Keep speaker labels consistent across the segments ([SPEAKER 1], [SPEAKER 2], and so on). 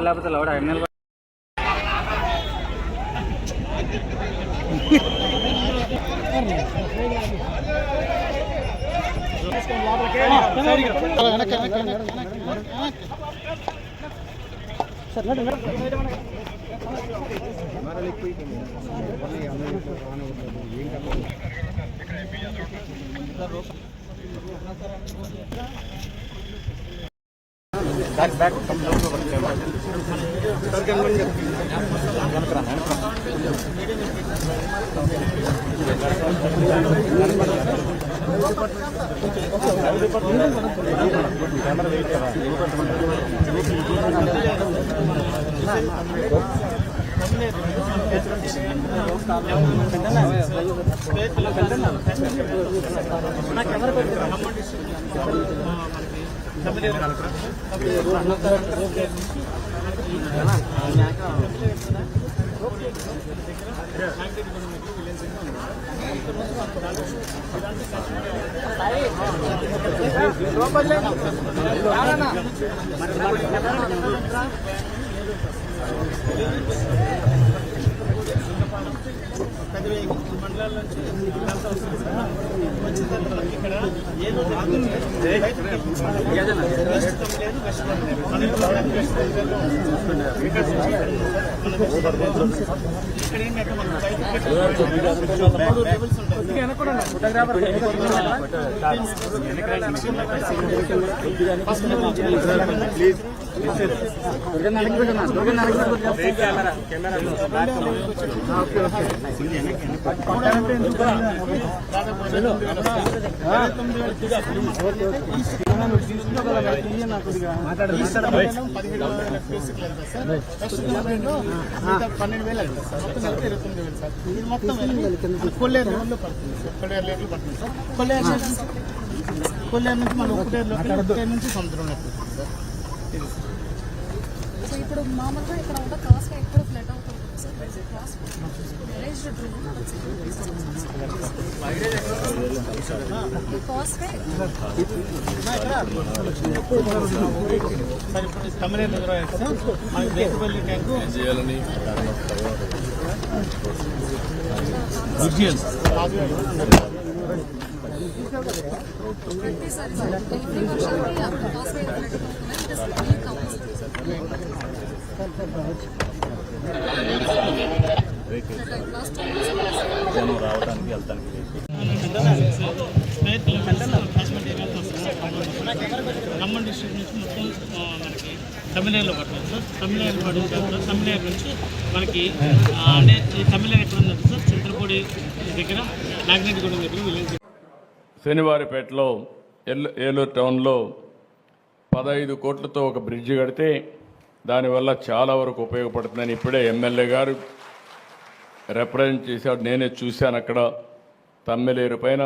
[SPEAKER 1] లేకపోతే లౌడ ఎన్నెల
[SPEAKER 2] మండలాల నుంచి వచ్చిన తర్వాత ఇక్కడ ఏదో కొల్లేరు నుంచి మళ్ళీ ఒకటే నుంచి సముద్రం
[SPEAKER 3] సో ఇప్పుడు మామూలుగా ఇక్కడ ఉన్న క్రాస్ వే ఎక్కడ ఫ్లడ్ అవుతుంది సార్ క్రాస్ క్రాస్ వే
[SPEAKER 2] తమిళ బేకపల్లి ట్యాంకు
[SPEAKER 3] ప్రతిసారి ఎవ్రీ వర్షానికి క్రాస్ వే
[SPEAKER 1] జనం రావడానికి వెళ్తానికి
[SPEAKER 2] ఖమ్మం డిస్ట్రిక్ట్ నుంచి మొత్తం మనకి తమిళనాడులో పడుతుంది సార్. తమిళనాడు పడిన తర్వాత తమిళనాడు నుంచి మనకి అంటే ఈ తమిళనాడు ఎక్కడ ఉందంటే సార్ చింతలపూడి దగ్గర నాగిరెడ్డిగూడెం దగ్గర విలేజ్.
[SPEAKER 4] శనివారిపేటలో ఏలూరు టౌన్లో 15 కోట్లతో ఒక బ్రిడ్జి కడితే దానివల్ల చాలా వరకు ఉపయోగపడుతుందని ఇప్పుడే ఎమ్మెల్యే గారు రిప్రజెంట్ చేశాడు. నేనే చూశాను అక్కడ తమ్మిలేరు పైన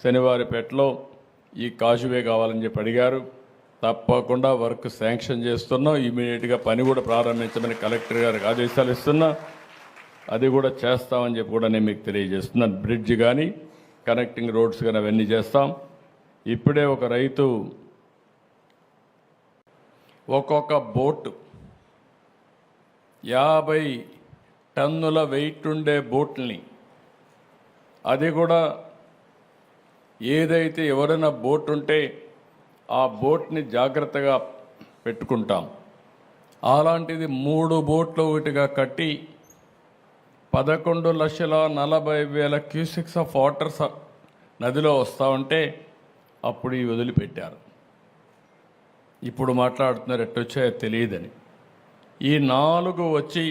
[SPEAKER 4] శనివారిపేటలో ఈ కాజువే కావాలని చెప్పి అడిగారు. తప్పకుండా వర్క్ శాంక్షన్ చేస్తున్నాం. ఇమీడియట్గా పని కూడా ప్రారంభించమని కలెక్టర్ గారికి ఆదేశాలు ఇస్తున్నా. అది కూడా చేస్తామని చెప్పి కూడా నేను మీకు తెలియజేస్తున్నాను. బ్రిడ్జ్ కానీ కనెక్టింగ్ రోడ్స్ కానీ అవన్నీ చేస్తాం. ఇప్పుడే ఒక రైతు ఒక్కొక్క బోటు 50 టన్నుల వెయిట్ ఉండే బోట్ని, అది కూడా ఏదైతే ఎవరైనా బోట్ ఉంటే ఆ బోట్ని జాగ్రత్తగా పెట్టుకుంటాం. అలాంటిది 3 బోట్లు ఒకటిగా కట్టి 11,40,000 క్యూసెక్స్ ఆఫ్ వాటర్ నదిలో వస్తూ ఉంటే అప్పుడు ఈ వదిలిపెట్టారు. ఇప్పుడు మాట్లాడుతున్నారు ఎట్టొచ్చాయో తెలియదని. ఈ 4 వచ్చి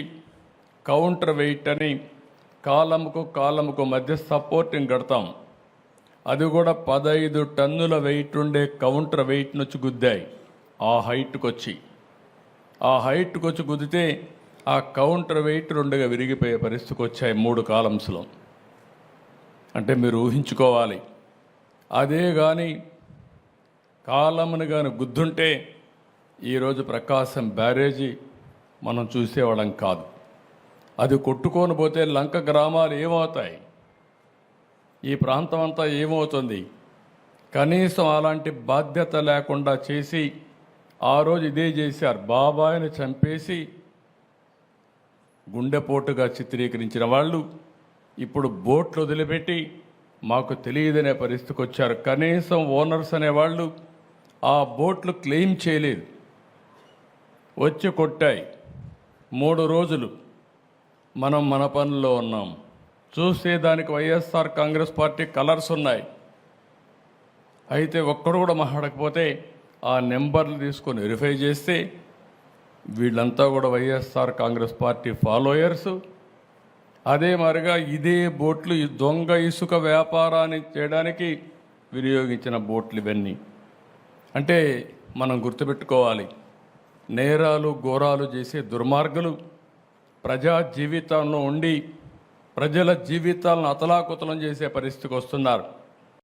[SPEAKER 4] కౌంటర్ వెయిట్ అని కాలముకు మధ్య సపోర్టింగ్ కడతాం. అది కూడా 15 టన్నుల వెయిట్ ఉండే కౌంటర్ వెయిట్ నుంచి గుద్దాయి. ఆ హైట్కి వచ్చి గుద్దితే ఆ కౌంటర్ వెయిట్ 2గా విరిగిపోయే పరిస్థితికి వచ్చాయి 3 కాలమ్స్లో. అంటే మీరు ఊహించుకోవాలి. అదే కానీ కాలమును కానీ గుద్దుంటే ఈరోజు ప్రకాశం బ్యారేజీ మనం చూసేవాళ్ళం కాదు. అది కొట్టుకొని పోతే లంక గ్రామాలు ఏమవుతాయి, ఈ ప్రాంతం అంతా ఏమవుతుంది? కనీసం అలాంటి బాధ్యత లేకుండా చేసి ఆ రోజు ఇదే చేశారు. బాబాయిని చంపేసి గుండెపోటుగా చిత్రీకరించిన వాళ్ళు ఇప్పుడు బోట్లు వదిలిపెట్టి మాకు తెలియదనే పరిస్థితికి వచ్చారు. కనీసం ఓనర్స్ అనేవాళ్ళు ఆ బోట్లు క్లెయిమ్ చేయలేదు, వచ్చి కొట్టాయి. 3 రోజులు మనం మన పనుల్లో ఉన్నాం. చూస్తే దానికి వైఎస్ఆర్ కాంగ్రెస్ పార్టీ కలర్స్ ఉన్నాయి. అయితే ఒక్కడు కూడా మాట్లాడకపోతే ఆ నెంబర్లు తీసుకొని వెరిఫై చేస్తే వీళ్ళంతా కూడా వైఎస్ఆర్ కాంగ్రెస్ పార్టీ ఫాలోయర్స్. అదే మరిగా ఇదే బోట్లు ఈ దొంగ ఇసుక వ్యాపారాన్ని చేయడానికి వినియోగించిన బోట్లు ఇవన్నీ. అంటే మనం గుర్తుపెట్టుకోవాలి, నేరాలు ఘోరాలు చేసే దుర్మార్గులు ప్రజా జీవితంలో ఉండి ప్రజల జీవితాలను అతలాకుతలం చేసే పరిస్థితికి వస్తున్నారు.